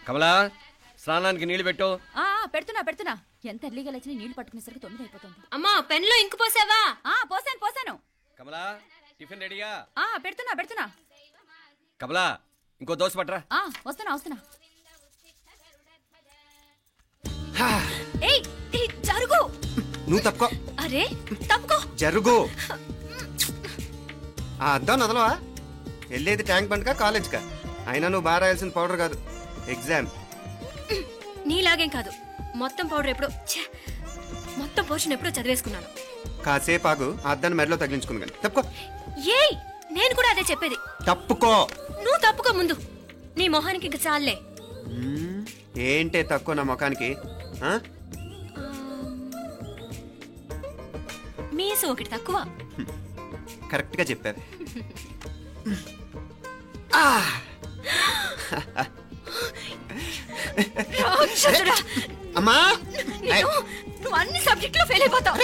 కమలా స్నానానికి నీళ్లు పెట్టు. పెడుతున్నా. ఎంత ఎర్లీగా లేచిన నీళ్లు పట్టుకునేసరికి 9 అయిపోతుంది. అమ్మా పెన్లో ఇంకు పోసావా? పోసాను. కమలా టిఫిన్ రెడీగా? పెడుతున్నా. కమలా ఇంకో దోశ పట్రా. వస్తున్నా. ఏయ్ జరుగు. నువ్వు తప్పుకో. అరే తప్పుకో. జరుగు. అద్దాం వదలవా? వెళ్ళేది ట్యాంక్ బండ్కా కాలేజ్కా? అయినా నువ్వు బాగా రాయాల్సిన పౌడర్ కాదు, ఎగ్జామ్. నీలాగేం కాదు. మొత్తం పోర్షన్ ఎప్పుడో చదివేసుకున్నాను. కాసేపు ఆగు, అద్దాన్ని మెడలో తగిలించుకుంది కానీ. తప్పుకో. ఏయ్ నేను కూడా అదే చెప్పేది. తప్పుకో. నువ్వు తప్పుకో ముందు. నీ మొహానికి ఇంక చాలే. ఏంటే తక్కువ నా ముఖానికి? మీసు ఒకటి తక్కువ. కరెక్ట్ గా చెప్పారు. అమ్మా నువ్వు అన్ని సబ్జెక్ట్ లో ఫెయిల్ అయిపోతావు.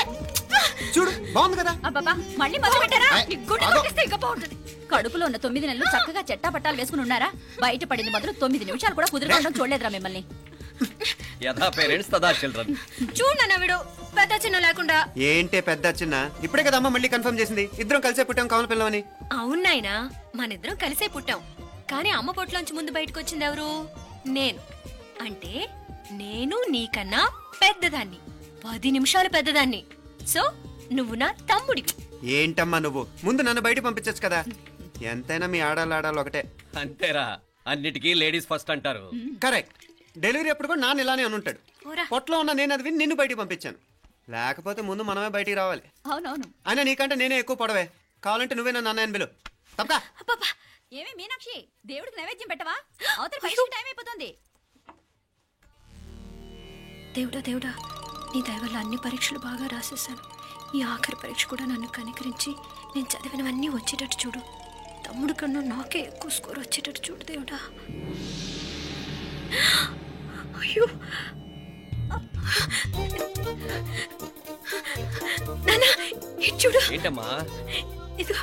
చూడు బాగుంది కదా. అబ్బా మళ్ళీ మొదలు పెట్టారా? ఇంకా బాగుంటుంది. కడుపులో ఉన్న 9 నెలలు చక్కగా చెట్టా పట్టాలు వేసుకుని ఉన్నారా? బయట పడింది మొదలు 9 నిమిషాలు కూడా కుదురుకోవడం చూడలేదురా మిమ్మల్ని. చూడన్నా వీడు పెద్ద చిన్న లేకుండా. ఏంటే పెద్ద చిన్న? ఇప్పుడే కదా అమ్మ మళ్ళీ కన్ఫర్మ్ చేసింది ఇద్దరం కలిసే పుట్టాం కమల పిల్లవని. అవునాయినా మనిద్దరం కలిసే పుట్టాం. కానీ అమ్మ పొట్లోంచి ముందు బయటకు వచ్చింది ఎవరు? నేను. అంటే నేను నీకన్నా పెద్దదాన్ని, 10 నిమిషాలు పెద్దదాన్ని. సో నువ్వు నా తమ్ముడి. ఏంటమ్మా నువ్వు? ముందు నన్ను బయట పంపించచ్చు కదా. ఎంతైనా మీ ఆడాలి ఒకటే. అంతేరా, అన్నిటికీ లేడీస్ ఫస్ట్ అంటారు. కరెక్ట్. డెలివరీ అప్పుడు కూడా నాన్న ఇలానే అనుంటాడు. పొట్లో ఉన్న నేను అది విని నిన్ను బయటికి పంపించాను. లేకపోతే ముందు మనమే బయటికి రావాలి. అవునవును. అయినా నీకంటే నేనే ఎక్కువ పొడవే. కావాలంటే నువ్వే నా నాన్న బిలు. తప్పకా. ఏమి మీనాక్షి, దేవుడికి నైవేద్యం పెట్టవా? అవతల పరీక్ష టైం అయిపోతుంది. దేవుడా నీ దయ వల్ల అన్ని పరీక్షలు బాగా రాసేసాను. ఈ ఆఖరి పరీక్ష కూడా నన్ను కనికరించి నేను చదివినవన్నీ వచ్చేటట్టు చూడు. తమ్ముడు కన్నా నాకే ఎక్కువ స్కోర్ వచ్చేటట్టు చూడు దేవుడా. అయ్యో నాన్నా చూడు. ఏంటమ్మా? ఇదిగో.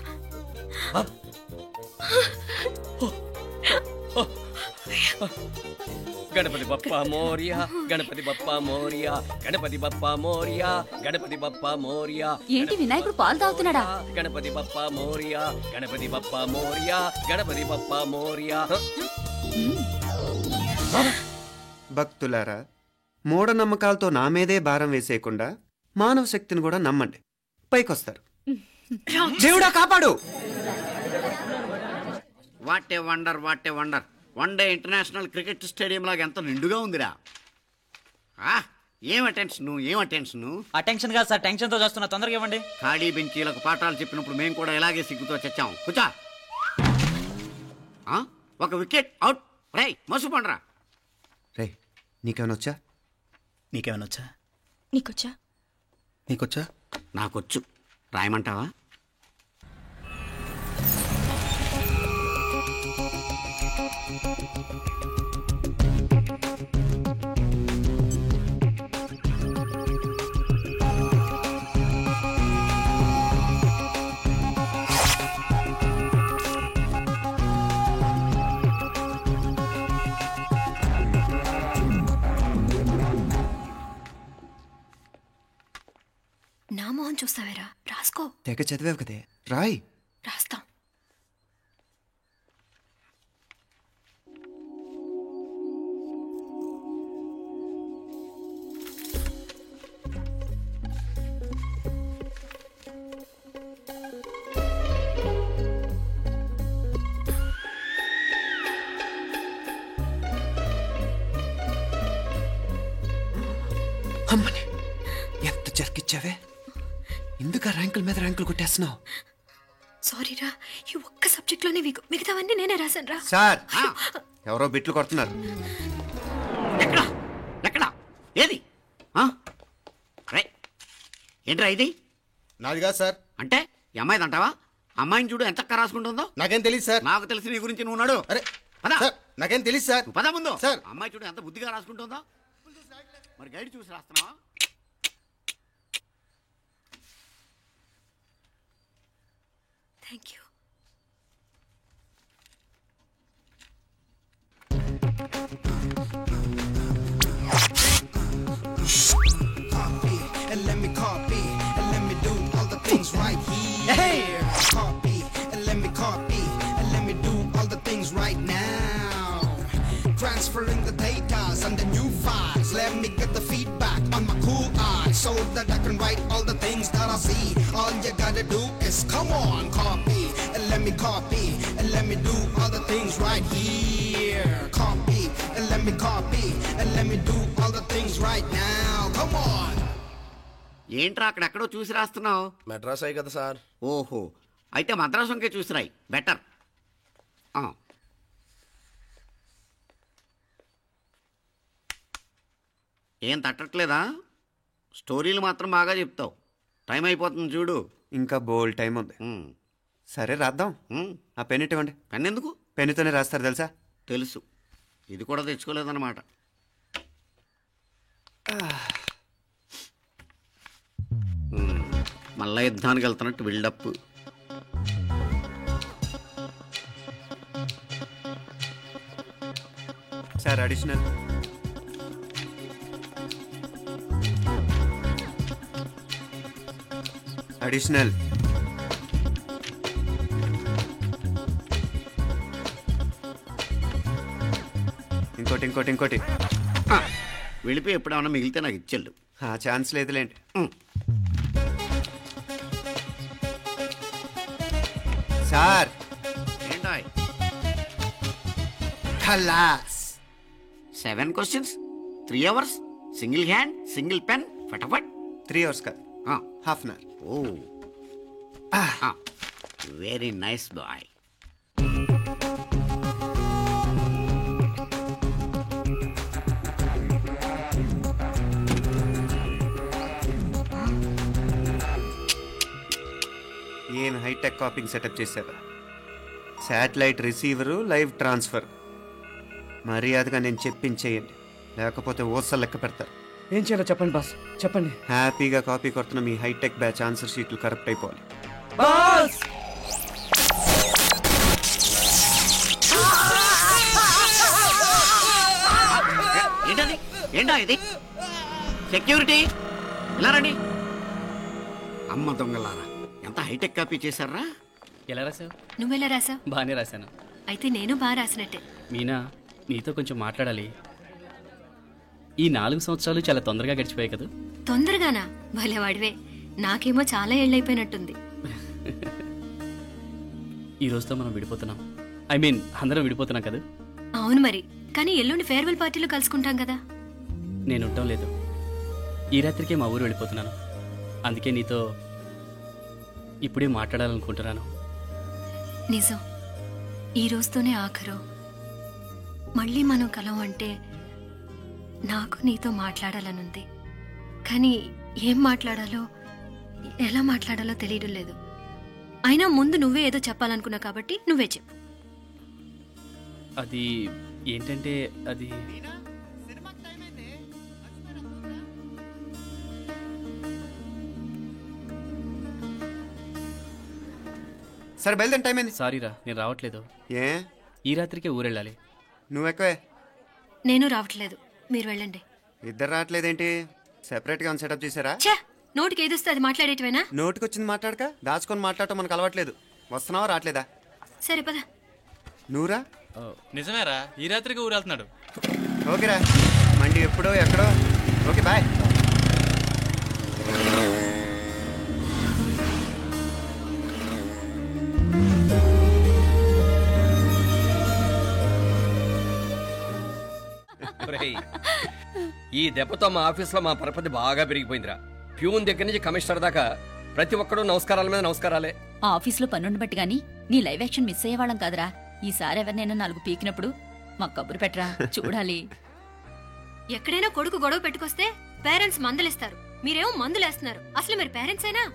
గణపతి బప్పా మోరియా, గణపతి బప్పా మోరియా, గణపతి బప్పా మోరియా, గణపతి బప్పా మోరియా. ఏంటి వినాయకుడు పాలు తాగుతున్నాడా? గణపతి బప్పా మోరియా, గణపతి బప్పా మోరియా, గణపతి బప్పా మోరియా. భక్తులారా, మూఢనమ్మకాలతో నా మీదే భారం వేసేయకుండా మానవ శక్తిని కూడా నమ్మండి, పైకొస్తారు. దేవుడా కాపాడు. What a wonder, what a wonder. 1 day international cricket stadium లాగా ఎంత నిండుగా ఉందిరా. ఏం అటెన్షన్? అటెన్షన్ కాదు సార్, టెన్షన్ తో చూస్తున్నా. తొందరగా ఇవ్వండి. ఖాళీ బెంచీలకు పాఠాలు చెప్పినప్పుడు మేము కూడా ఇలాగే సిగ్గుతో చచ్చాం. కూర్చో. ఒక వికెట్ అవుట్. రై మసు పండరా. రే నీకేమైనా వచ్చా? నీకేమైనా వచ్చా? నీకొచ్చా? నాకొచ్చు. రాయమంటావా? నా మోహన్ చూస్తావేరా? రాసుకో. తెగ చదివావు కదే, రాయ్. రాస్తాం. అమ్మని ఎంత జరికిచ్చావే. ఎందుకు ర్యాంకుల మీద ర్యాంకులు కొట్టేస్తున్నావు? సారీరా, ఈ ఒక్క సబ్జెక్ట్ లోనే మిగతావన్నీ నేనే రాశాను రా. సార్ ఎవరో బిట్లు కొడుతున్నారు. ఎక్కడా ఏది? ఏంట్రా ఇది? నాది కాదు సార్. అంటే ఈ అమ్మాయిది అంటావా? అమ్మాయిని చూడు ఎంత రాసుకుంటుందో. నాకేం తెలియదు సార్. నాకు తెలిసి నీ గురించి నువ్వు ఉన్నాడు. అరే నాకేం తెలియదు సార్. పద ముందు. సార్ అమ్మాయి చూడు ఎంత బుద్ధిగా రాసుకుంటుందో. మరి గైడ్ చూసి రాస్తున్నావా? Thank you. transferring the data and the new files. Let me get the feedback on my cool eyes so that I can write all the things that I see. All you gotta do is come on, copy, and let me copy, and let me do all the things right here. Copy, and let me copy, and let me do all the things right now. Come on. ఏంట్రా అక్కడెక్కడో చూసి రాస్తున్నావు? మెడ్రాస్ అయ్యి కదా sir. ఓహో, అయితే మద్రాసు వంకే చూసి రాయి, better. ఏం తట్టట్లేదా? స్టోరీలు మాత్రం బాగా చెప్తావు. టైం అయిపోతుంది చూడు. ఇంకా బోల్డ్ టైం ఉంది. సరే రాద్దాం. ఆ పెన్ ఇవ్వండి. పెన్ ఎందుకు? పెన్నుతోనే రాస్తారు తెలుసా? తెలుసు. ఇది కూడా తెచ్చుకోలేదన్నమాట. మళ్ళా యుద్ధానికి వెళ్తున్నట్టు బిల్డప్. Sir additional. అడిషనల్. ఇంకోటి ఇంకోటి ఇంకోటి. వెళ్ళిపోయి ఎప్పుడేమన్నా మిగిలితే నాకు ఇచ్చెళ్ళు. ఛాన్స్ లేదులేండి. సార్ ఏంటో ఖలాస్. 7 questions, 3 hours, single hand, single pen, ఫటాఫట్. 3 hours కాదు, half an hour. Oh, very nice boy. ఏం హైటెక్ కాపింగ్ సెటప్ చేశారు. Satellite receiver, live transfer. మర్యాదగా నేను చెప్పించేయండి, లేకపోతే ఓసలు లెక్క పెడతారు. ఏం చేయాలో చెప్పండి బాస్, చెప్పండి. హ్యాపీగా కాపీ కొడుతున్న మీ హైటెక్ బ్యాచ్ ఆన్సర్ షీట్లు కరెక్ట్ అయిపోవాలి. బాస్ ఏంటది? ఏంటా ఇది? సెక్యూరిటీ ఇలా రండి. అమ్మ దొంగలారా, ఎంత హైటెక్ కాపీ చేశారా? ఎలా రాసావు? నువ్వెలా రాసావు? బాగానే రాశాను. అయితే నేను బాగా రాసినట్టే. మీనా, నీతో కొంచెం మాట్లాడాలి. ఈ 4 సంవత్సరాలు చాలా తొందరగా గడిచిపోయాయి కదా. తొందరగానా? భలేవాడివే. నాకేమో చాలా ఏళ్ళైపోయినట్టుంది. ఈ రోజుతో మనం విడిపోతున్నాం. ఐ మీన్ అందరం విడిపోతున్నాం కదా. అవును మరి, కానీ ఎల్లుండి ఫేర్వెల్ పార్టీలో కలుసుకుంటాం కదా. నేను ఉండటం లేదు. ఈ రాత్రికే మా ఊరు వెళ్ళిపోతున్నాను. అందుకే నీతో ఇప్పుడే మాట్లాడాలనుకుంటున్నాను. నిజం, ఈ రోజుతోనే ఆఖరు. మళ్ళీ మనం కలం అంటే నాకు నీతో మాట్లాడాలనుంది. కానీ ఏం మాట్లాడాలో, ఎలా మాట్లాడాలో తెలియడం లేదు. అయినా ముందు నువ్వే ఏదో చెప్పాలనుకున్నా కాబట్టి నువ్వే చెప్పు. అది ఏంటంటే అది సరే బయలుదేరి, టైం అయింది. సారీరా, నేను రావట్లేదు. ఏ? ఈ రాత్రికే ఊరెళ్ళాలి. నువ్వు ఎక్కువే. నేను రావట్లేదు, మీరు వెళ్ళండి. ఇద్దరు రావట్లేదేంటి? సెపరేట్గా సెటప్ చేశారా? ఛే, నోటికి ఏదొస్తే అది మాట్లాడేటివేనా? నోటికొచ్చింది మాట్లాడక దాచుకొని మాట్లాడటం మనకు అలవాట్లేదు. వస్తున్నావా రావట్లేదా? సరే పద. నువ్వురా. నిజమేరా, ఈ రాత్రికి ఊరెళ్తున్నాడు. ఓకేరా, మండి ఎప్పుడో ఎక్కడో. Okay bye. ఈ దెబ్బతో మా ఆఫీస్లో మా పరపతి బాగా పెరిగిపోయిందిరా. ప్యూన్ దగ్గర నుంచి కమిషనర్ దాకా ప్రతి ఒక్కడు నమస్కారాల మీద నమస్కారాలే. ఆ ఆఫీస్లో పన్నుండి బట్టి గాని నీ లైవ్ యాక్షన్ మిస్ అయ్యేవాళ్ళం కాదురా. ఈసారి ఎవరినైనా 4 పీకినప్పుడు మాకు కబురు పెట్టరా, చూడాలి. ఎక్కడైనా కొడుకు గొడవ పెట్టుకొస్తే పేరెంట్స్ మందలిస్తారు, మీరేమో మందులేస్తున్నారు. అసలు మీరు పేరెంట్స్ అయినా?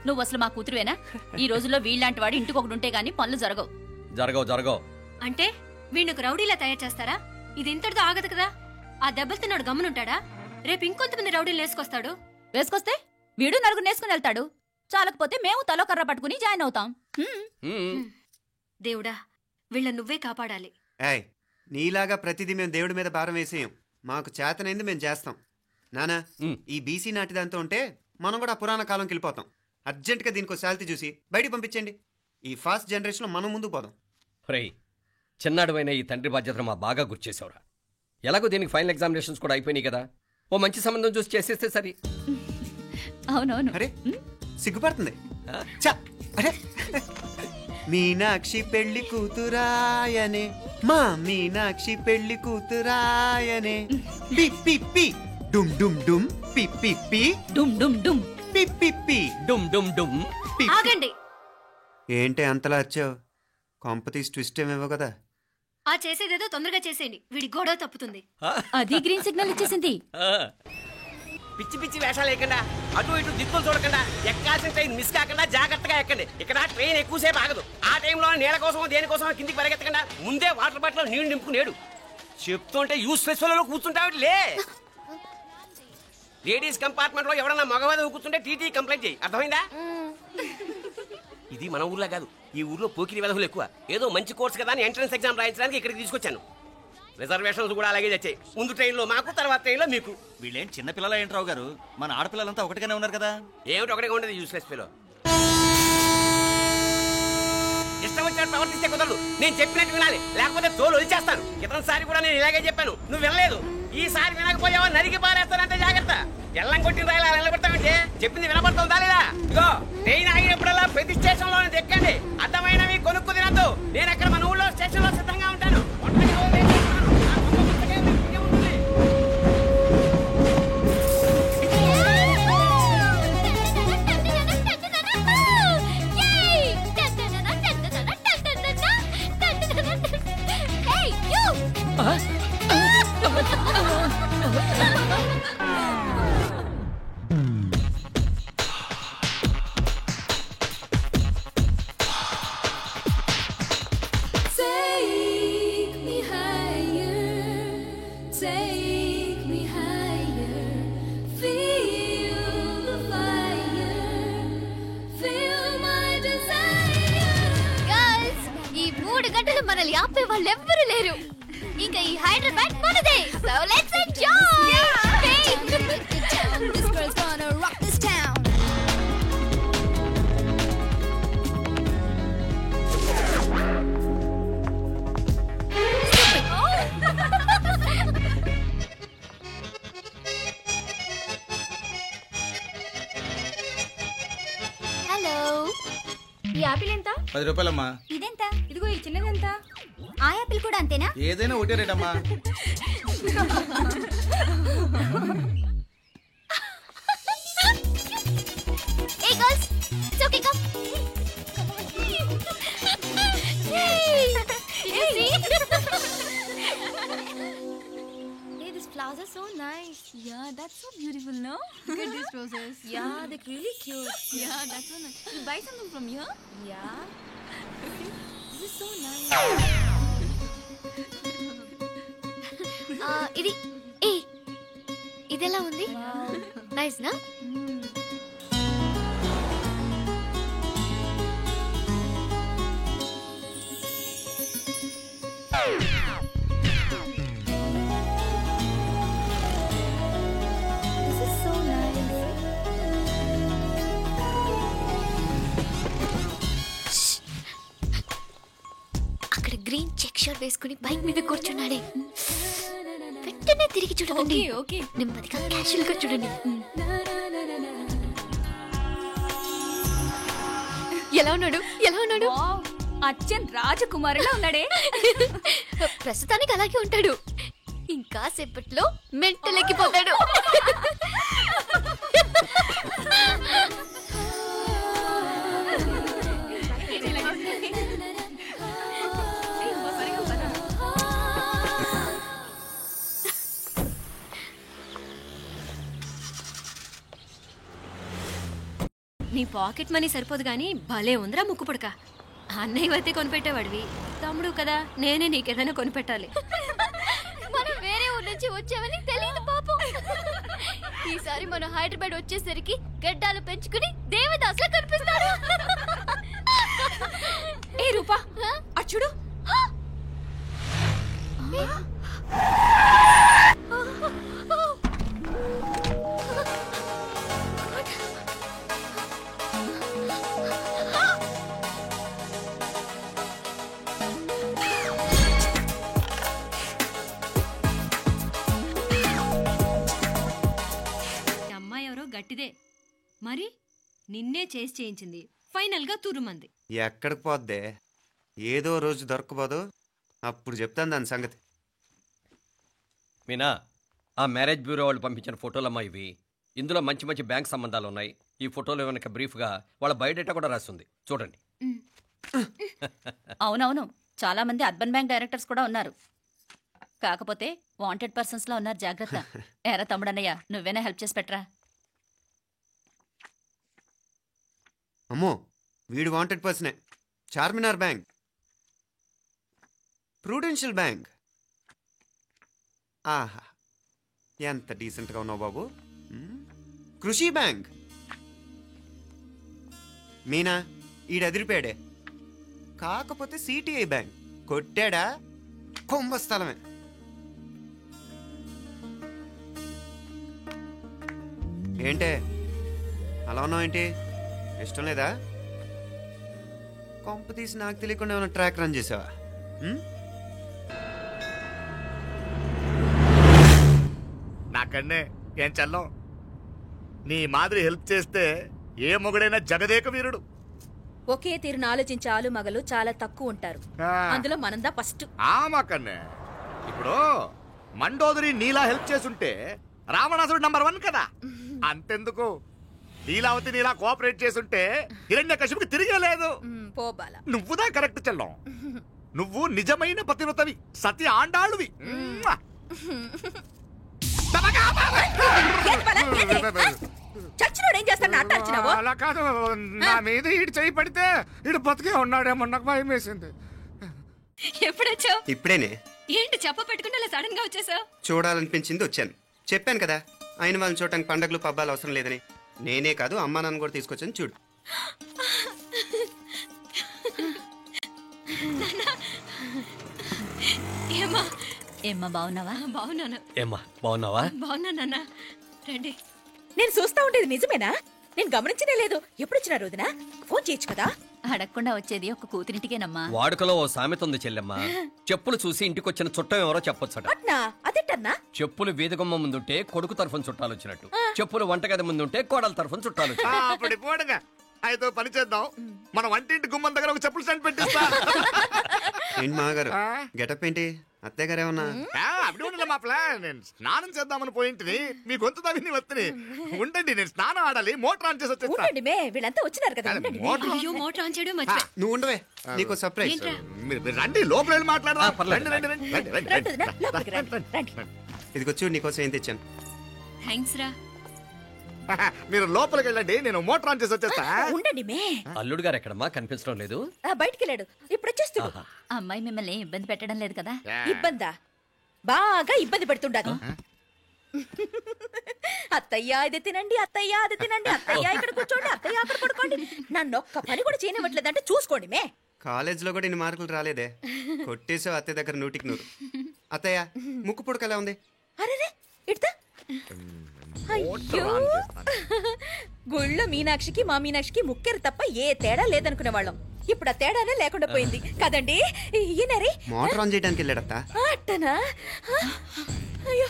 నువ్వు అసలు మా కూతురువేనా? ఈ రోజుల్లో వీళ్ళంటి వాడు ఇంటికి ఒకటి ఉంటే గానీ పనులు జరగవు. జరగవు అంటే వీణ్ణకు రౌడీలా తయారు చేస్తారా? ఇది ఇంతటితో ఆగదు కదా. ఆ దెబ్బలు నాడు గమనుంటాడా? రేపు ఇంకొంతమంది రౌడీలు వేసుకొస్తాడు. వేసుకొస్తే వీడు 4 నేసుకుని వెళ్తాడు. చాలకపోతే మేము తలో కర్ర పట్టుకుని జాయిన్ అవుతాం. దేవుడా, వీళ్ళ నువ్వే కాపాడాలి. ఏయ్, నీలాగా ప్రతిదీ మేము దేవుడి మీద భారం వేసేయం. మాకు చేతనైంది మేము చేస్తాం. నానా, ఈ బీసీ నాటి దాంతో ఉంటే మనం కూడా పురాణ కాలంకి వెళ్ళిపోతాం. అర్జెంటుగా దీనికి శాలిటీ చూసి బయటికి పంపించండి. ఈ ఫాస్ట్ జనరేషన్లో మనం ముందుకు పోదాం. చిన్నాడువైన ఈ తండ్రి బాధ్యతను మా బాగా గుర్చేసావురా. ఎలాగో దీనికి ఫైనల్ ఎగ్జామినేషన్స్ కూడా అయిపోయినాయి కదా, ఓ మంచి సంబంధం చూసి చేసేస్తే సరి. అవునవును. అరే సిగ్గుపడుతుంది. ఛ, అరే మీనాక్షి పెళ్లి కూతురాయనే, మా మీనాక్షి పెళ్లి కూతురాయనే, పి పి పి డుమ్ డుమ్ డుమ్, పి పి పి డుమ్ డుమ్ డుమ్, పి పి పి డుమ్ డుమ్ డుమ్. పి. ఆగండి. ఏంటి అంతలా వచ్చావు? కాంపతీస్ ట్విస్ట్ ఏమేవో కదా. ఆ చేసేదేదో తొందరగా చేసేయండి, వీడి గొడవ తప్పుతుంది. అది గ్రీన్ సిగ్నల్ ఇచ్చేసింది. పిచ్చి పిచ్చి వేషాలు లేకుండా, అటు ఇటు దిక్కులు చూడకుండా, ఎక్కాల్సిన ట్రైన్ మిస్ కాకుండా జాగ్రత్తగా ఎక్కండి. ఇక్కడ ట్రైన్ ఎక్కువసేపు ఆగదు. ఆ టైంలో నీళ్ళ కోసం దేనికోసం కిందికి పరిగెత్తకుండా ముందే వాటర్ బాటిల్ నీళ్లు నింపుకునేడు. చెప్తుంటే యూస్లెస్ లో కూర్చుంటావు. లే, లేడీస్ కంపార్ట్మెంట్ లో ఎవరన్నా మగవాది కూర్చుంటే టీటీ కంప్లైంట్ చేయి. అర్థమైందా? ఇది మన ఊర్లో కాదు, ఈ ఊర్లో పోకిరి వెధవులు ఎక్కువ. ఏదో మంచి కోర్స్ కదా అని ఎంట్రన్స్ ఎగ్జామ్ రాయించడానికి ఇక్కడికి తీసుకొచ్చాను. రిజర్వేషన్స్ కూడా అలాగే తెచ్చాయి. ముందు ట్రైన్లో మాకు, తర్వాత ట్రైన్లో మీకు. వీళ్ళేం చిన్న పిల్లలు ఏంటి రావు గారు? మన ఆడపిల్లలంతా ఒకటిగానే ఉన్నారు కదా. ఏమిటి ఒకటిగా ఉండేది యూస్లెస్ పిలో. ఇష్టం వచ్చినట్టు ప్రవర్తిస్తే కుదరదు. నేను చెప్పినట్టు వినాలి, లేకపోతే తోలు వచ్చేస్తాను. క్రితంసారి కూడా నేను ఇలాగే చెప్పాను, నువ్వు వినలేదు. ఈసారి వినకపోయావో నరికి పారేస్తానంటే జాగ్రత్త. ఎల్లం కొట్టిన రాయిలా నిలబడతామంటే చెప్పింది వినపడుతుందా లేదా? ఇగో ట్రైన్ ఆగినప్పుడల్లా ప్రతి స్టేషన్ లో ఎక్కండి. అర్థమైనవి కొనుక్కు తినద్దు. నేను అక్కడ మన ఊళ్ళో స్టేషన్ లో సిద్ధంగా ఉంటాను. మనల్ని ఆపే వాళ్ళు ఎవ్వరూ లేరు. ఇంకా ఈ హైదరాబాద్ మనదే. So let's enjoy. This girl's gonna rock this town. Hello, ఈ యాపిల్ ఎంత? 10 రూపాయలమ్మా. ఇదెంత? ఇదిగో ఈ చిన్నది ఎంత? ఆ యాపిల్ కూడా అంతేనా? ఏదైనా ఒకటే రేట్ అమ్మా. Hey girls, it's okay, come. Yay! Did you see? Hey, these flowers are so nice. Yeah, that's so beautiful, no? Look at these roses. Yeah, they're really cute. Yeah, that's so nice. You buy something from here? Yeah. This is so nice. ఇది ఏ ఇదెలా ఉంది? Nice నా? This is so nice. అక్కడ green check shirt వేసుకుని bike మీద కూర్చున్నాడే. వెంటనే తిరిగి చూడండి. ఓకే నెమ్మదిగా క్యాషువల్ గా చూడండి. ఎలా ఉన్నాడు? ఎలా ఉన్నాడు? అచ్చన్ రాజకుమారిలా ఉన్నాడే. ప్రస్తుతానికి అలాగే ఉంటాడు. ఇంకా సేపట్లో మెంటలెక్కిపోతాడు. నీ పాకెట్ మనీ సరిపోదు గానీ భలే ఉందిరా ముక్కు పుడక. అన్నయ్య అయితే కొనిపెట్టేవాడివి, తమ్ముడు కదా నేనే నీకేదైనా కొనిపెట్టాలి. మనం వేరే ఊరు నుంచి వచ్చామని తెలియదు పాపం. ఈసారి మనం హైదరాబాద్ వచ్చేసరికి గడ్డాలు పెంచుకుని దేవదాసులా కనిపిస్తాడు. ఏ రూపా అచ్చుడు. మరి నిన్నే చేసి చేయించింది ఫైనల్ గా తురుమంది. ఎక్కడికి పోద్దే? ఏదో రోజు దొరకబోదు, అప్పుడు చెప్తాను దాని సంగతి. మీనా, ఆ మ్యారేజ్ బ్యూరో వాళ్ళు పంపించిన ఫోటోలమ్మా ఇవి. ఇందులో మంచి మంచి బ్యాంక్ సంబంధాలు ఉన్నాయి. ఈ ఫోటోలో వెనక బ్రీఫ్గా వాళ్ళ బయోడేటా కూడా రాస్తుంది, చూడండి. అవునవును, చాలా మంది అర్బన్ బ్యాంక్ డైరెక్టర్స్ కూడా ఉన్నారు. కాకపోతే వాంటెడ్ పర్సన్స్ లో ఉన్నారు, జాగ్రత్త. ఎరా తమ్ముడన్నయ్య, నువ్వేనా హెల్ప్ చేసి పెట్టరా? అమ్మో, వీడు వాంటెడ్ పర్సనే. Charminar bank, prudential bank. ఆహా, ఎంత డీసెంట్గా ఉన్నావు బాబు. కృషి బ్యాంక్. మీనా, ఈడదిరిపాడే. కాకపోతే సిటిఐ బ్యాంక్ కొట్టాడా కుంభస్థలమే. ఏంటే అలా ఉన్నావు? ఏంటి ఇష్టం లేదా? కొంప తీసి నాకు తెలియకుండా ఏమైనా ట్రాక్ రన్ చేసావా? నాకన్నే ఏం చల్లం, నీ మాదిరి హెల్ప్ చేస్తే ఏ మొగుడైనా జగదేక వీరుడు. ఒకే తీరును ఆలోచించే ఆలు మగలు చాలా తక్కువ ఉంటారు, అందులో మనందా ఫస్ట్. మాకన్నే ఇప్పుడు మండోదరి నీలా హెల్ప్ చేసుంటే రావణాసుడు నంబర్ 1 కదా. అంతెందుకు, లీలావతి నీలా కోఆపరేట్ చేసుంటే హిరణ్యకశిపుకి తిరిగే లేదు. నువ్వుదా కరెక్ట్ చెల్లం. నువ్వు నిజమైన పతివ్రతవి, సతి ఆండాళ్ళువి. అలా కాదు, నా మీద ఈడు చేయి పడితే ఈడు బతికే ఉన్నాడేమో నాకు భయం వేసింది. ఎప్పుడొచ్చావు? ఇప్పుడేనే. ఏంటి చెప్ప పెట్టుకుంటే అలా సడన్ గా వచ్చేసావు? చూడాలనిపించింది, వచ్చాను. చెప్పాను కదా, ఆయన వాళ్ళని చూడటానికి పండగలు పబ్బాలు అవసరం లేదని. నేనే కాదు, అమ్మా నాన్న కూడా తీసుకొచ్చాను, చూడు. ఏమ్మా బాగున్నావా? బాగున్నాను. ఏమ్మా బాగున్నావా? బాగున్నా. రండి. నేను చూస్తా ఉండేది నిజమేనా? నేను గమనించనే లేదు. ఎప్పుడొచ్చినా రోజున ఫోన్ చేయొచ్చు కదా. అడగకుండా వచ్చేది ఒక కూతురింటికేనమ్మా. వాడుకలో ఓ సామెత ఉంది చెల్లెమ్మ, చెప్పులు చూసి ఇంటికొచ్చిన చుట్టం ఎవరో చెప్పొచ్చట. అదేటన్నా? చెప్పులు వీధగుమ్మ ముందుంటే కొడుకు తరఫున చుట్టాలు వచ్చినట్టు, చెప్పులు వంటగది ముందుంటే కోడల తరఫున చుట్టాలు వచ్చినట్టు. అయితే పని చేద్దాం, మన వంటింటి గుమ్మం దగ్గర ఒక చెప్పులు స్టాండ్ పెట్టిస్తా. ఏంటి మాగారు గెటప్ ఏంటి? అత్తయ్య గారు ఏమన్నా? అప్పుడు ఉండలే మా ప్లాన్. నేను స్నానం చేద్దామని పోయింటిని, మీ గొంతు తవ్వి వస్తుంది. ఉండండి, నేను స్నానం ఆడాలి, మోటార్ ఆన్ చేసి వచ్చేస్తా. వీళ్ళంతా వచ్చినారు కదా. మోటార్ ఆన్ చేయడం నువ్వు ఉండవే, నీకు సర్ప్రైజ్. రండి, లోపల వెళ్ళి మాట్లాడదాం. ఇదిగొచ్చు, నీకోసం ఏం తెచ్చాను. థ్యాంక్స్ రా. మీరు లోపలికి వెళ్ళండి, నేను మోటార్ ఆన్ చేసి వచ్చేస్తా. ఉండండి మే. అల్లుడు గారు ఎక్కడమ్మా? కనిపించడం లేదు. బయటికి వెళ్ళాడు, ఇప్పుడు వచ్చేస్తా. అమ్మాయి మిమ్మల్ని ఇబ్బంది పెట్టడం లేదు కదా? ఇబ్బందా? బాగా ఇబ్బంది పెడుతుండదు. అత్తయ్య ఇది తినండి, అత్తయ్య అది తినండి, అత్తయ్య ఇక్కడ కూర్చోండి, అత్తయ్య అక్కడ పడుకోండి. నన్ను ఒక్క పని కూడా చేయనివ్వట్లేదంటే చూసుకోండి మే. కాలేజీలో కూడా ఇన్ని మార్కులు రాలేదే, కొట్టేసావు అత్తయ్య దగ్గర 100కి 100. అత్తయ్య ముక్కు పుడక ఎలా ఉంది? అరే ఇడతా. గుళ్ళో మీనాక్షికి మా మీనాక్షికి ముక్కెరు తప్ప ఏ తేడా లేదనుకునే వాళ్ళం. ఇప్పుడు ఆ తేడానే లేకుండా పోయింది కదండి. ఈయనరే మోటార్ ఆన్ చేయడానికి వెళ్ళాడత్త. అట్టనా? అయ్యో,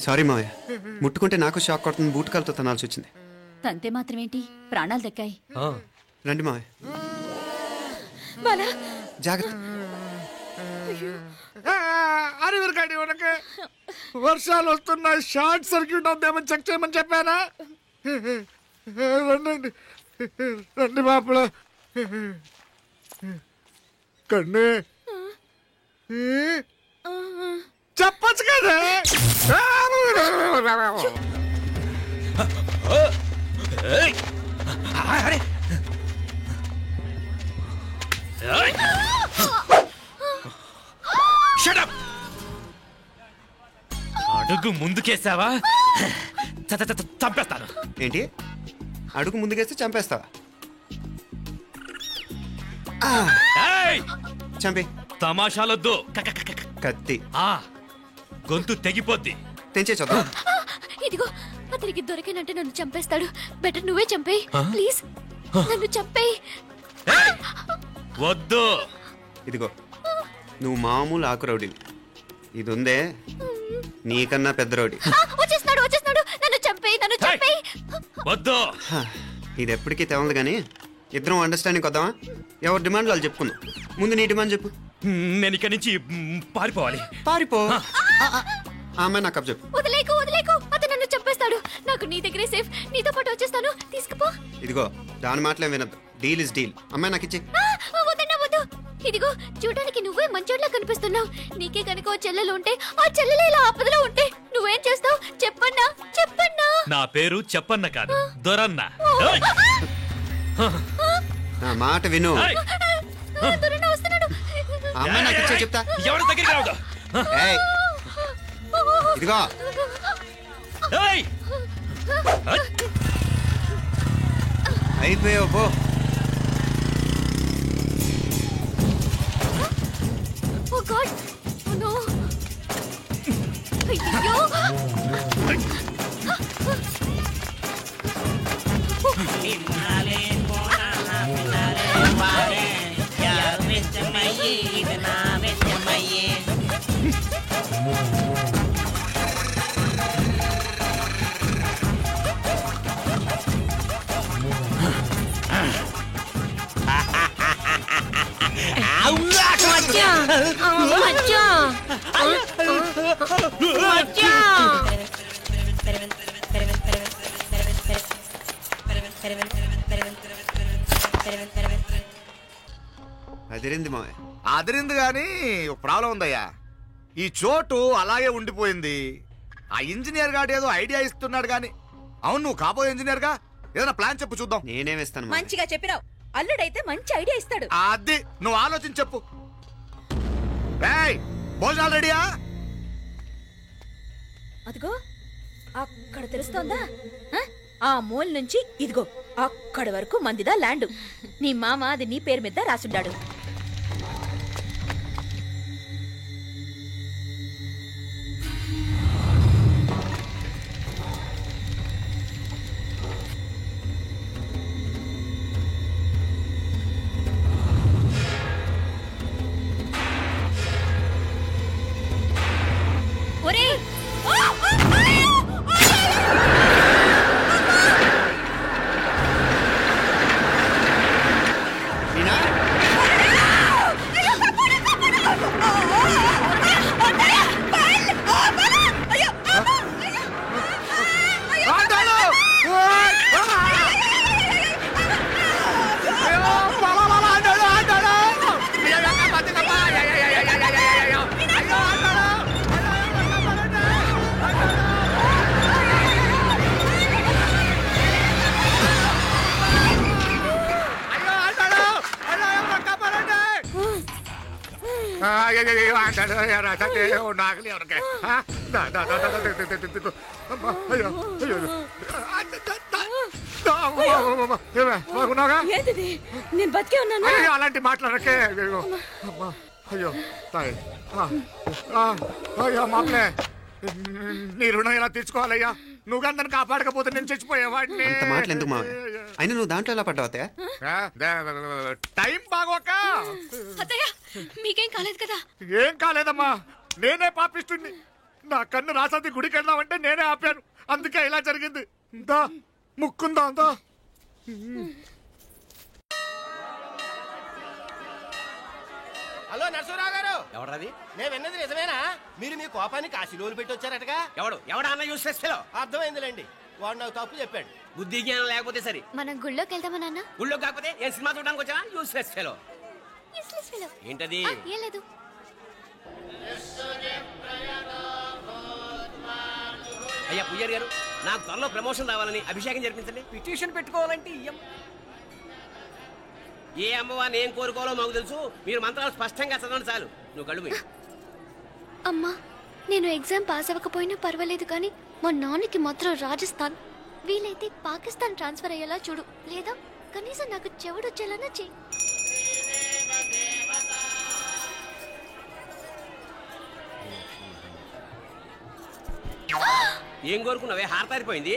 సారీ మావయ్య, ముట్టుకుంటే నాకు షాక్ కొడుతుంది, బూటకాలతో తనాల్సి వచ్చింది. తంతే మాత్రమేంటి, ప్రాణాలు దక్కాయి. రండి మావయ్య, జాగ్రత్త. అరివిరకాడి ఉనకే వర్షాలు వస్తున్నాయి, షార్ట్ సర్క్యూట్ అవుతామని చెక్ చేయమని చెప్పానా? రండి రండి బాపుల కన్నే చెప్పచ్చు కదా. అడుగు ముందుకేసావా చంపేస్తాను. ఏంటి అడుగు ముందుకేస్తే చంపేస్తావా? చంపి. తమాషాలొద్దు. కత్తి గొంతు తెగిపోద్ది. తెంచే చూద్దాం. ఇదిగో అతనికి దొరికినంటే నన్ను చంపేస్తాడు. బెటర్ నువ్వే చంపేయి ప్లీజ్. నన్ను చంపేయి. వద్దు. ఇదిగో నువ్వు మామూలు ఆకు రౌడీవి, ఇది ఉందే నీకన్నా పెద్ద రౌడీ. వచ్చేస్తున్నాడు వచ్చేస్తున్నాడు. నన్ను చంపేయి నన్ను చంపేయి. వద్దు. ఇది ఎప్పటికీ తెవలదు కానీ ఇద్దరం అండర్స్టాండింగ్ వద్దామా? ఎవరి డిమాండ్లు వాళ్ళు చెప్పుకుందాం. ముందు నీ డిమాండ్ చెప్పు. నేను ఇక్కడి నుంచి పారిపోవాలి. పారిపో. ఆ అమ్మాయి నాకు చెప్పు. వదిలేకు వదిలేకు. అతను నన్ను చంపేస్తాడు. నాకు నీ దగ్గరే సేఫ్. నీతో పాటు వచ్చేస్తాను. తీసుకుపో. ఇదిగో దాని మాటలే వినద్దు. Deal is deal. అమ్మాయి నాకు ఇచ్చే. వద్దన్నా వద్దు. ఇదిగో చూడడానికి నువ్వే మంచోడ్లా కనిపిస్తున్నావు. నీకే కనుక ఓ చెల్లెలు ఉంటే ఆ చెల్లెలు ఇలా ఆపదలో ఉంటే నువ్వేం చేస్తావు చెప్పన్నా? చెప్పన్నా. నా పేరు చెప్పన్న కాదు, దొరన్న. నా మాట విను. దొరన్న వస్తున్నాడు. అమ్మాయి నాకు ఇచ్చే చెప్తా. ఎవరి దగ్గరికి రావద్దు. ఇదిగో అయిపోయావు పో. Oh God! Oh no! అయ్యో! అదిరింది మావయ్య. అదిరింది గాని ఒక ప్రాబ్లం ఉందయ్యా. ఈ చోటు అలాగే ఉండిపోయింది. ఆ ఇంజనీర్ గాడు ఏదో ఐడియా ఇస్తున్నాడు గాని. అవును, నువ్వు కాబోయే ఇంజనీర్ గా ఏదైనా ప్లాన్ చెప్పు చూద్దాం. నేనేమిస్తాను. మంచిగా చెప్పినావు. అల్లుడైతే మంచి ఐడియా ఇస్తాడు. అది నువ్వు ఆలోచించి చెప్పు. భోజనాలు రెడీయా? అదిగో అక్కడ తెలుస్తోందా? ఆ మూల నుంచి ఇదిగో అక్కడి వరకు మందిదా ల్యాండ్. నీ మామ అది నీ పేరు మీద రాసుండాడు. నేను బతికే ఉన్నాను. అలాంటి మాట్లాడకే. అయ్యో అయ్యో మామలే, నీ రుణం ఎలా తీర్చుకోవాలయ్యా? నువ్వు అందరిని కాపాడకపోతే నేను చచ్చిపోయేవాడిని. అంత మాటలు ఎందుకు మావయ్య? అయినా నువ్వు దాంట్లో ఎలా పడ్డావు? టైం బాగోక. అత్తయ్య మీకేం కాలేదు కదా? ఏం కాలేదమ్మా, నేనే పాపిస్తుంది. నా కన్ను రాసాది గుడికి వెళ్దామంటే నేనే ఆపాను. అందుకే ఇలా జరిగింది. దా ముక్కుందా అంతా. హలో నరసరావు గారు. ఎవరది? నేను విన్నది నిజమేనా? మీరు మీ కోపానికి కాశీలోలు పెట్టి వచ్చారటగా? ఎవడన్నా యూస్ చేస్తా? అర్థమైందిలేండి, వాడు నాకు తప్పు చెప్పాడు. బుద్ధి జ్ఞానం లేకపోతే సరే. మనం గుళ్ళోకి వెళ్దామా నాన్న? గుళ్ళో కాకపోతే ఏ సినిమా చూడడానికి వచ్చావా? Use fellow. ఏంటది? ఏం లేదు. అయ్యా పుయ్యారు గారు, నాకు త్వరలో ప్రమోషన్ రావాలని అభిషేకం జరిపించండి. పిటిషన్ పెట్టుకోవాలంటే ఏ అమ్మవారిని ఏం కోరుకోవాలో మాకు తెలుసు. మీరు మంత్రాలు స్పష్టంగా చదవండి చాలు. నువ్వు కళ్ళు పోయి. అమ్మా, నేను ఎగ్జామ్ పాస్ అవ్వకపోయినా పర్వాలేదు కానీ మా నాన్నకి మాత్రం రాజస్థాన్, వీలైతే పాకిస్తాన్ ట్రాన్స్ఫర్ అయ్యేలా చూడు. లేదా కనీసం నాకు చెవుడొచ్చేలానా చెయ్యి. ఏం కోరుకున్నావే హారతారిపోయింది?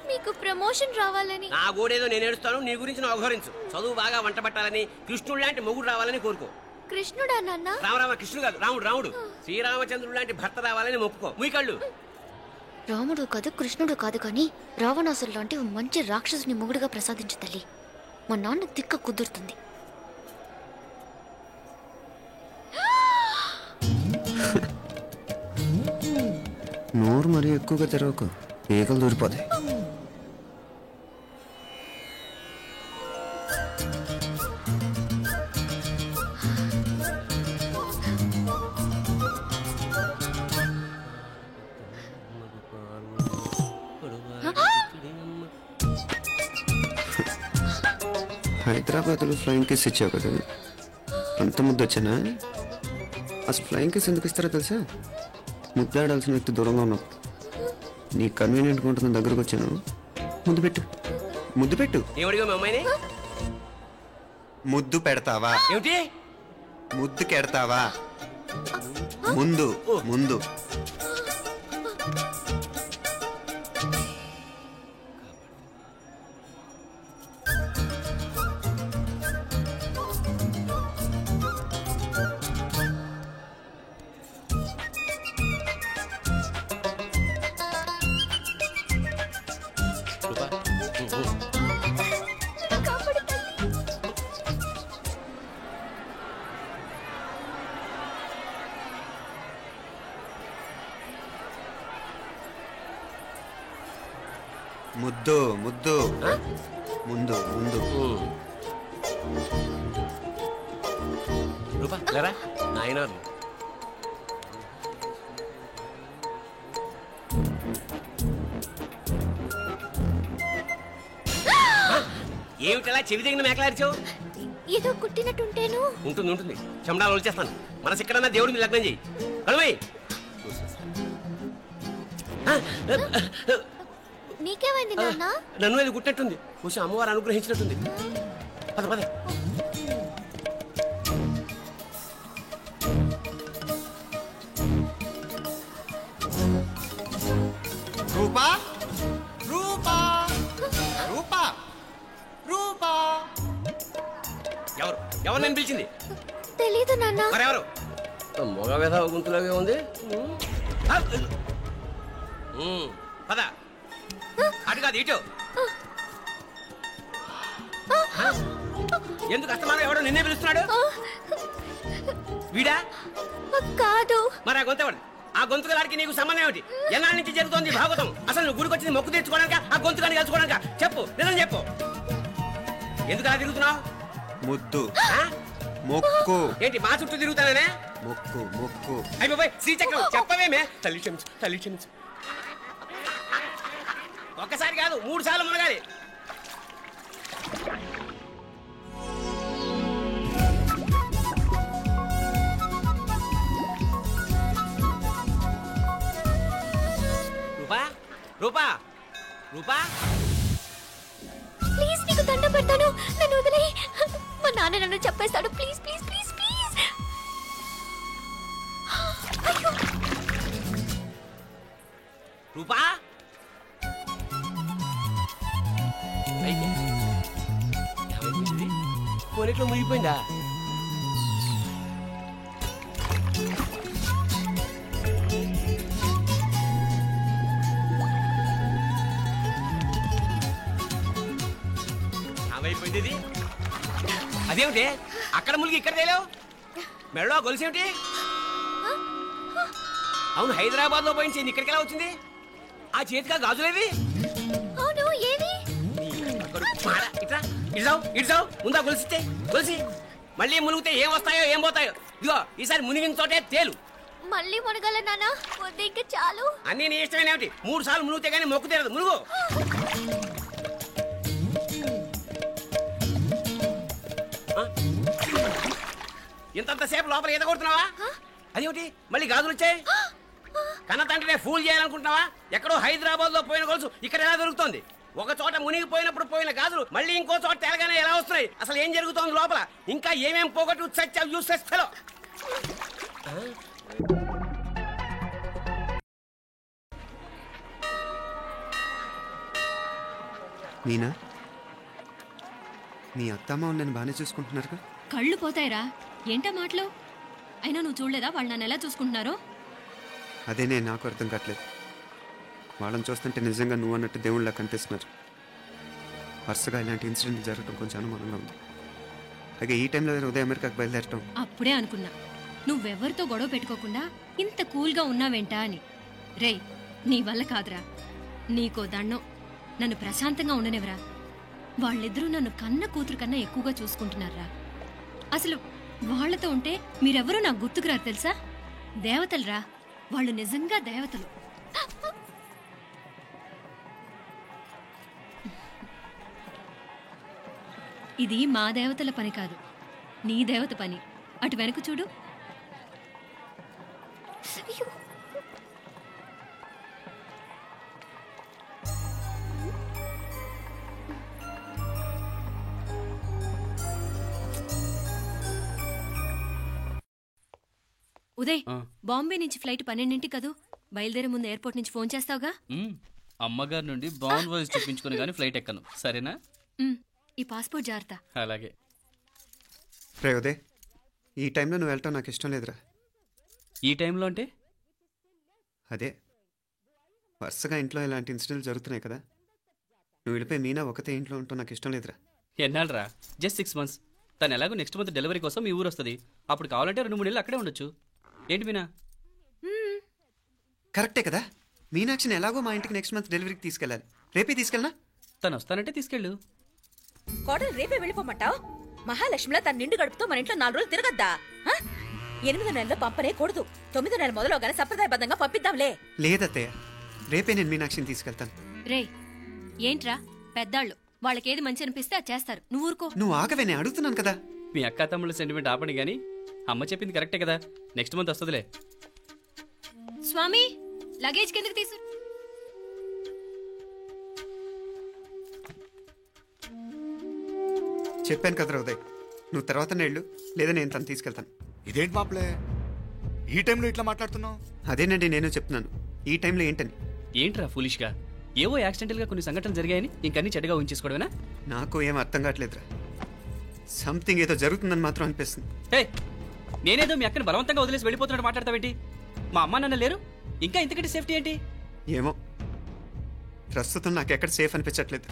మీకు ప్రమోషన్ రావాలని. నా గోడేదో నేను ఏడుస్తాను, నీ గురించి నువ్వు అవహరించు. చదువు బాగా వంట పట్టాలని, కృష్ణుడు లాంటి మొగుడు రావాలని కోరుకో. కృష్ణుడా నాన్న? రామరామ కృష్ణుడు కాదు, రాముడు రాముడు. శ్రీరామచంద్రుడు లాంటి భర్త రావాలని మొక్కుకో. ముయ్యకళ్ళు. రాముడు కాదు కృష్ణుడు కాదు కానీ రావణాసురు లాంటి మంచి రాక్షసుని మొగుడుగా ప్రసాదించు తల్లి. మా నాన్న తిక్క కుదురుతుంది. నోరు మరీ ఎక్కువగా తెరవకు, ఏకలు దూరిపోతాయి. హైదరాబాద్లో ఫ్లయింగ్ కిస్ ఇచ్చావు కదా, అంత ముద్దు వచ్చానా? అసలు ఫ్లయింగ్ కిస్ ఎందుకు ఇస్తారో తెలుసా? ముద్దాడాల్సిన వ్యక్తి దూరంగా ఉన్నావు. నీ కన్వీనియంట్గా ఉంటుంది దగ్గరకు వచ్చాను. ముద్దు పెట్టు, ముద్దు పెట్టు. ఏమడిగా మా అమ్మాయిని? ముద్దు పెడతావా? ఏమిటి ముద్దు కెడతావా? ముందు ముందు. ముద్దు ముద్దు ముందు ముందు. రూపా లేరా నాయన. ఏమిటలా చెవి దగ్గర మేకలారిచావు? ఏదో కుట్టినట్టుంటేను. ఉంటుంది ఉంటుంది, చెమడాలు వచ్చేస్తాను. మనసు ఎక్కడన్నా దేవుడి మీద లగ్నం చేయి. కలవై. నీకేమైంది నాన్న? నన్ను అది గుట్టినట్టుంది, కొంచెం అమ్మవారు అనుగ్రహించినట్టుంది. పద పద. రూపా రూపా రూపా రూపా. ఎవరు ఎవరు నేను పిలిచింది? తెలీదు నాన్న. మరెవరు? మొగ వేధ గుంతులాగే ఉంది. పద. అటు కాదు ఇటు. ఎందుకు అస్తమానం ఎవడో నిన్నే పిలుస్తున్నాడు? వీడా కాదు. మరి ఆ గొంతు ఎవడు? ఆ గొంతుకలాడికి నీకు సంబంధం ఏమిటి? ఎన్నాళ్ళ నుంచి జరుగుతోంది భాగవతం? అసలు నువ్వు గుడికి వచ్చింది మొక్కు తీర్చుకోవడానిక, ఆ గొంతుకాన్ని కలుసుకోవడానిక? చెప్పు, నిజం చెప్పు. ఎందుకు అలా తిరుగుతున్నావు? ముద్దు మొక్కు. ఏంటి మా చుట్టూ తిరుగుతానే? మొక్కు మొక్కు. అయిపోయి శ్రీచక్రం చెప్పవేమే? తల్లి క్షమించు, తల్లి క్షమించు. ఒక్కసారి కాదు 3 సార్లు మునగాలి. రూపా రూపా రూపా ప్లీజ్ నీకు దండ పెడతాను, నన్ను వదిలే. మా నాన్న నన్ను చెప్పేస్తాడు. Please please please please. అయ్యో రూపా. పోనీట్లో మునిగిపోయిందా? ఏమైపోయింది ఇది? అదేమిటి అక్కడ మునిగి ఇక్కడ తేలేవు? మెడలో గొలుసేమిటి? అవును, హైదరాబాద్ లో పోయించింది, ఇక్కడికి ఎలా వచ్చింది? ఆ చేతిగా గాజులేవి? అవును, ఏవి? ఇడ్సావు ముందా గొలిసితే గొలిసి మళ్ళీ మునిగితే ఏం వస్తాయో ఏం పోతాయో. ఇదిగో ఈసారి మునిగిన చోటే తేలు. మళ్ళీ మునగల నాన్న, వద్దు ఇంకా చాలు. అన్నీ నీ ఇష్టమైన ఏమిటి? 3 సార్లు మునిగితే గానీ మొక్కు తీరదు. మునుగు. ఇంతంతసేపు లోపల ఈత కొడుతున్నావా? అదేమిటి మళ్ళీ గాజులు వచ్చాయి? కన్న తండ్రినే ఫూల్ చేయాలనుకుంటున్నావా? ఎక్కడో హైదరాబాద్ లో పోయిన గొలుసు ఇక్కడ ఎలా దొరుకుతోంది? ఒక చోట మునిగిపోయినప్పుడు పోయిన గాజులు మళ్ళీ ఇంకో చోట తేలగానే ఎలా వస్తున్నాయి? అసలు ఏం జరుగుతోంది లోపల? ఇంకా ఏమేం పోగొట్టు చచ్చావు యూస్లెస్ ఫెలో. మీనా, మీ అత్తమ్మ నన్ను బాగానే చూసుకుంటున్నారుగా? కళ్ళు పోతాయిరా, ఏంటా మాటలు? అయినా నువ్వు చూడలేదా వాళ్ళు నన్ను ఎలా చూసుకుంటున్నారో? అదేనే నాకు అర్థం కావట్లేదు. వాళ్ళని చూస్తుంటే నిజంగా నువ్వు అన్నట్టు దేవుళ్ళ కనిపిస్తున్నారు. వరుసగా ఇలాంటి ఇన్సిడెంట్ జరగడం కొంచెం అనుమానంగా ఉంది. అలాగే ఈ టైంలో ఉదయం అమెరికాకు బయలుదేరటం. అప్పుడే అనుకున్నా నువ్వెవరితో గొడవ పెట్టుకోకుండా ఇంత కూల్గా ఉన్నావేంటా అని. రేయ్, నీ వల్ల కాదురా, నీకో దండం, నన్ను ప్రశాంతంగా ఉండనివరా. వాళ్ళిద్దరూ నన్ను కన్న కూతురు కన్నా ఎక్కువగా చూసుకుంటున్నారా. అసలు వాళ్లతో ఉంటే మీరెవరూ నాకు గుర్తుకురారు తెలుసా? దేవతలురా, వాళ్ళు నిజంగా దేవతలు. ఇది మా దేవతల పని కాదు, నీ దేవత పని. అటు వెనక చూడు. ఉదయ్, బాంబే నుంచి ఫ్లైట్ 12ంటికి కదూ. బయలుదేరే ముందు ఎయిర్పోర్ట్ నుంచి ఫోన్ చేస్తావుగా? అమ్మగారి నుండి బాండ్ వాయిస్ చూపించుకుని కానీ ఫ్లైట్ ఎక్కను, సరేనా? ఈ పాస్పోర్ట్ జాగ్రత్త. అలాగే. రే ఉదయ్, ఈ టైంలో నువ్వు వెళ్ళటం నాకు ఇష్టం లేదురా. ఈ టైంలో అంటే? అదే వరుసగా ఇంట్లో ఇలాంటి ఇన్సిడెంట్లు జరుగుతున్నాయి కదా, నువ్వు వెళ్ళిపోయి మీనా ఒకతే ఇంట్లో ఉంటావు నాకు ఇష్టం లేదురా. ఎన్నాళ్ళరా? Just 6 months. తను ఎలాగో నెక్స్ట్ మంత్ డెలివరీ కోసం మీ ఊరు వస్తుంది. అప్పుడు కావాలంటే 2-3 నెలలు అక్కడే ఉండొచ్చు. ఏంటి మీనా? కరెక్టే కదా. మీనాక్షిని ఎలాగో మా ఇంటికి నెక్స్ట్ మంత్ డెలివరీకి తీసుకెళ్ళాలి. రేపే తీసుకెళ్ళనా? తను వస్తానంటే తీసుకెళ్ళు. కోడలు రేపే వెళ్ళిపోమంటావు? మహాలక్ష్మిలా తన నిండు గడుపుతో మన ఇంట్లో 4 రోజులు తిరగద్దా? 8వ నెలలో పంపనే కూడదు. 9వ నెల మొదలుగానే సంప్రదాయబద్ధంగా పంపిద్దాంలే. లేదత్తయ్య, రేపే నేను మీనాక్షిని తీసుకెళ్తాను. రే, ఏంట్రా పెద్దాళ్ళు, వాళ్ళకేది మంచి అనిపిస్తే అది చేస్తారు. నువ్వు ఊరుకో. నువ్వు ఆగవే, నేను అడుగుతున్నాను కదా. మీ అక్క తమ్ముళ్ళ సెంటిమెంట్ ఆపండి కానీ అమ్మ చెప్పింది కరెక్టే కదా, నెక్స్ట్ మంత్ వస్తుందిలే. స్వామి, లగేజ్ కిందకి తీసు. చెప్పాను కదరా ఉదయ్, నువ్వు తర్వాత నేళ్ళు లేదా నేను తను తీసుకెళ్తాను. ఇదేంటి మాప్లే, ఈ టైంలో ఇట్లా మాట్లాడుతున్నావు? అదేనండి నేను చెప్తున్నాను, ఈ టైంలో ఏంటని. ఏంట్రా ఫులిష్గా? ఏవో యాక్సిడెంటల్ గా కొన్ని సంఘటనలు జరిగాయని ఇంకన్నీ చెడ్డగా ఉంచేసుకోవడమేనా? నాకు ఏం అర్థం కావట్లేదురా. సంథింగ్ ఏదో జరుగుతుందని మాత్రం అనిపిస్తుంది. నేనేదో మీ అక్కని బలవంతంగా వదిలేసి వెళ్ళిపోతున్నట్టు మాట్లాడతావేంటి? మా అమ్మ నాన్న లేరు, ఇంకా ఇంతకంటే సేఫ్టీ ఏంటి? ఏమో, ప్రస్తుతం నాకు ఎక్కడ సేఫ్ అనిపించట్లేదు.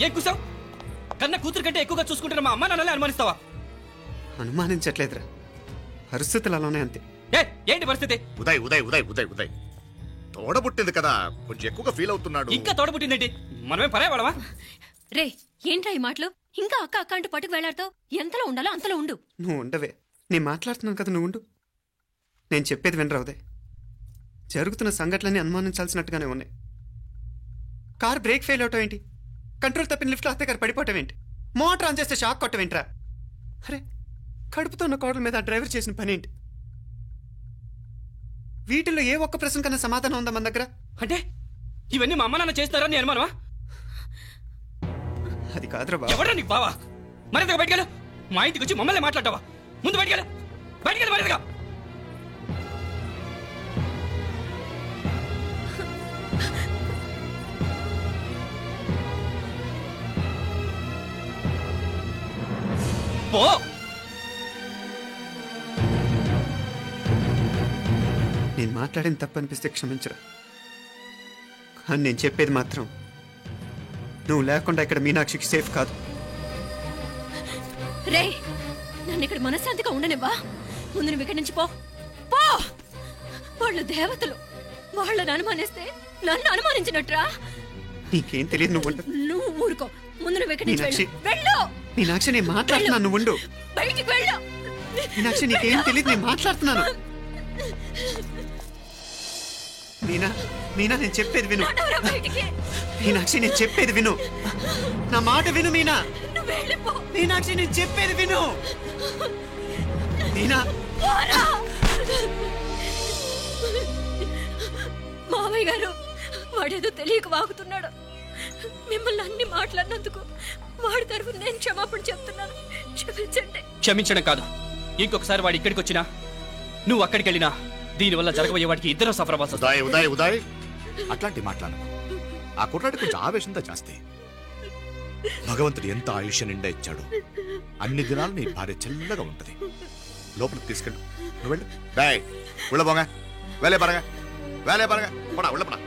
ఏం కూసావు? కన్నా కూతురు కంటే ఎక్కువగా చూసుకుంటున్న మా అమ్మ నాన్నలే అనుమానిస్తావా? అనుమానించట్లేదురా, పరిస్థితులు అలానే అంతే. ఏంటి పరిస్థితి? ఉదయ్ ఉదయ్ ఉదయ్ ఉదయ్ ఉదయ్ తోడబుట్టింది కదా, కొంచెం ఎక్కువగా ఫీల్ అవుతున్నాడు. ఇంకా తోడబుట్టిందేంటి? మనమే పరాయవాడవా? రే, ఏంట్రా ఈ మాటలు? ఇంకా అక్క అక్క అంటూ పట్టుకు వెళ్లాడుతావు. ఎంతలో ఉండాలో అంతలో ఉండు. నువ్వు ఉండవే, నేను మాట్లాడుతున్నాను కదా, నువ్వు ఉండు. నేను చెప్పేది వినరా ఉదయ్, జరుగుతున్న సంఘటనలన్నీ అనుమానించాల్సినట్టుగానే ఉన్నాయి. కార్ బ్రేక్ ఫెయిల్ అవటం ఏంటి? కంట్రోల్ తప్పిన లిఫ్ట్లో అత్తే గారు పడిపోవటం ఏంటి? మోటార్ ఆన్ చేస్తే షాక్ కొట్టం ఏంట్రా? అరే, కడుపుతో ఉన్న కోడల మీద ఆ డ్రైవర్ చేసిన పని ఏంటి? వీటిల్లో ఏ ఒక్క ప్రశ్న కన్నా సమాధానం ఉందా మన దగ్గర? అంటే ఇవన్నీ మా అమ్మ నాన్న చేస్తారా నీ అనుమానమా? అది కాదురా బాబా. ఎవరా నీకు బావా? మరింతగా బయటకెళ్ళు. మా ఇంటికి వచ్చి మమ్మల్ని మాట్లాడతావా? ముందు బయటకెళ్ళు, బయటకెళ్ళు మరింతగా. పో. నేను మాట్లాడిన తప్పు అనిపిస్తే క్షమించరా, కానీ నేను చెప్పేది మాత్రం నువ్వు లేకుండా ఇక్కడ మీనాక్షికి సేఫ్ కాదు. రే, నన్ను ఇక్కడ మనశ్శాంతిగా ఉండనివ్వా. ముందు నువ్వు ఇక్కడి నుంచి పో. పో. వాళ్ళు దేవతలు, వాళ్ళని అనుమానిస్తే నన్ను అనుమానించినట్రా. నీకేం తెలియదు, నువ్వు ఉండు. నువ్వు ఊరుకో. ముందు నువ్వు ఇక్కడి నుంచి మీనాక్షి, వెళ్ళు. మీనాక్షి నేను మాట్లాడుతున్నాను, నువ్వు ఉండు. బయటికి వెళ్ళు. మీనాక్షి నీకేం తెలియదు, నేను మాట్లాడుతున్నాను. మీనా, మీనా నేను చెప్పేది విను. మీనాక్షి నేను చెప్పేది విను, నా మాట విను. మీనా, మీనాక్షి నేను చెప్పేది విను. మీనా, మావయ్య గారు, వాడేదో తెలియక వాగుతున్నాడు. మిమ్మల్ని అన్ని మాట్లాడినందుకు వాడి తరఫున నేను క్షమాపణ చెప్తున్నాను. క్షమించండి. క్షమించడం కాదు, ఇంకొకసారి వాడు ఇక్కడికి వచ్చినా నువ్వు అక్కడికి వెళ్ళినా దీనివల్ల జరగబోయే వాడికి ఇద్దరు సఫర్ అవ్వాల్సి వస్తుంది. ఉదయ్ ఉదయ్ అట్లాంటి మాట్లాడు. ఆ కుట్రాడి కొంచెం ఆవేశంతో జాస్తి. భగవంతుడు ఎంత ఆయుష్య నిండా ఇచ్చాడు. అన్ని దినాలు నీ భార్య చల్లగా ఉంటది. లోపలికి తీసుకెళ్ళు. నువ్వు వెళ్ళు. బాయ్ ఉళ్ళ పోగా వేలే పరగా పడా ఉళ్ళ పడా.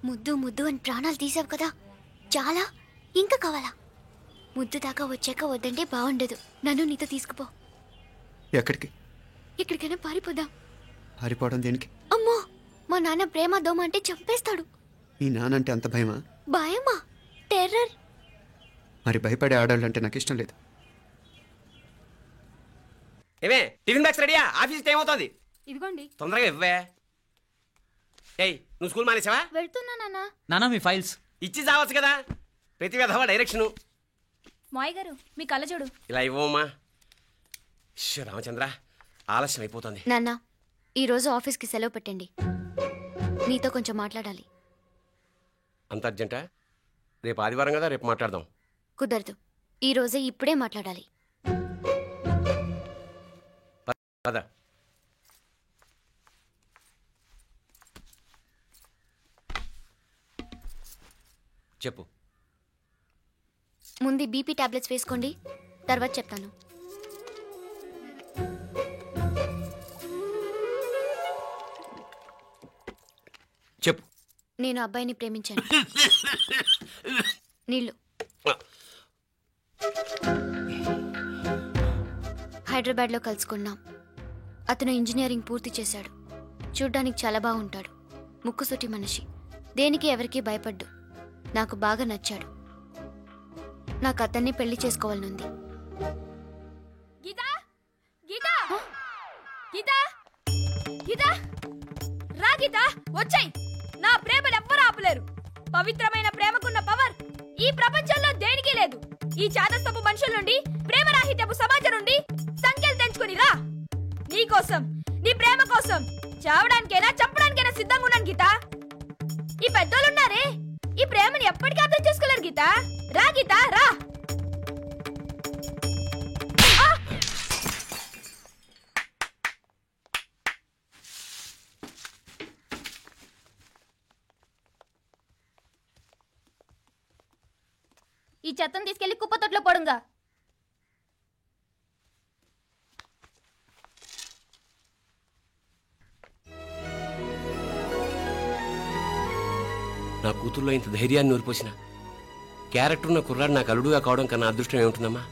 ముద్దు ముద్దు అని ప్రాణాలు తీసావు కదా, చాలా ఇంకా కావాలా? ముద్దు దాకా వచ్చాక వద్దంటే బాగుండదు. నన్ను నీతో తీసుకుపో. ఎక్కడికి? ఎక్కడికైనా పారిపోదాం. పారిపోవడం దేనికి? అమ్మో, మా నాన్న ప్రేమ దోమ అంటే చంపేస్తాడు. మీ నానంటే అంత భయమా? భయమా? టెర్రర్. మరి భయపడే ఆడవాళ్ళంటే నాకు ఇష్టం లేదు. ఏమే టిఫిన్ బ్యాగ్స్ రెడీయా? ఆఫీస్ టైం అవుతుంది. ఇదిగోండి. తొందరగా ఇవ్వే. ఏయ్ నువ్వు స్కూల్ మానేసావా? వెళ్తున్నా నాన్న. నానా మీ ఫైల్స్ ఇచ్చి చావచ్చు కదా. ప్రతి విధవా డైరెక్షను. మాయ్ గారు మీ కళ్ళజోడు. ఇలా ఇవ్వమ్మా. రామచంద్ర ఆలస్యం అయిపోతుంది. నాన్న, ఈరోజు ఆఫీస్కి సెలవు పెట్టండి. నీతో కొంచెం మాట్లాడాలి. అంత అర్జెంటా? రేపు ఆదివారం కదా, రేపు మాట్లాడదాం. కుదరదు, ఈరోజే ఇప్పుడే మాట్లాడాలి. పద. చెప్పు. ముందు బీపీ టాబ్లెట్స్ వేసుకోండి, తర్వాత చెప్తాను. చెప్పు. నేను అబ్బాయిని ప్రేమించాను. నీళ్ళు. హైదరాబాద్లో కలుసుకున్నాం. అతను ఇంజనీరింగ్ పూర్తి చేశాడు. చూడ్డానికి చాలా బాగుంటాడు. ముక్కుసూటి మనిషి. దేనికి ఎవరికీ భయపడ్డు. నాకు బాగా నచ్చాడు. నాకు అతన్ని పెళ్లి చేసుకోవాలనుంది. గీతా గీతా గీతా గీతా రా గీతా, వచ్చేయ్. నా ప్రేమను ఎవ్వరూ ఆపలేరు. పవిత్రమైన ప్రేమకున్న పవర్ ఈ ప్రపంచంలో దేనికి లేదు. ఈ చాదస్తపు మనుషుల నుండి, ప్రేమరాహిత్యపు సమాజం నుండి సంఖ్యలు తెంచుకుని రా. నీ కోసం, నీ ప్రేమ కోసం చావడానికైనా చంపడానికైనా సిద్ధంగా ఉన్నాను గీతా. ఈ పెద్దోళ్ళున్నారే, ఈ ప్రేమని ఎప్పటికీ అర్థం చేసుకోలేరు గీతా. రా గీతా రా. ఈ చెత్తను తీసుకెళ్లి కుప్పతొట్లో పడుంగా. నా కూతుర్లో ఇంత ధైర్యాన్ని నూరిపోసిన క్యారెక్టర్ ఉన్న కుర్రాడు నాకు అల్లుడుగా కావడం కన్నా అదృష్టం ఏముంటుందమ్మా?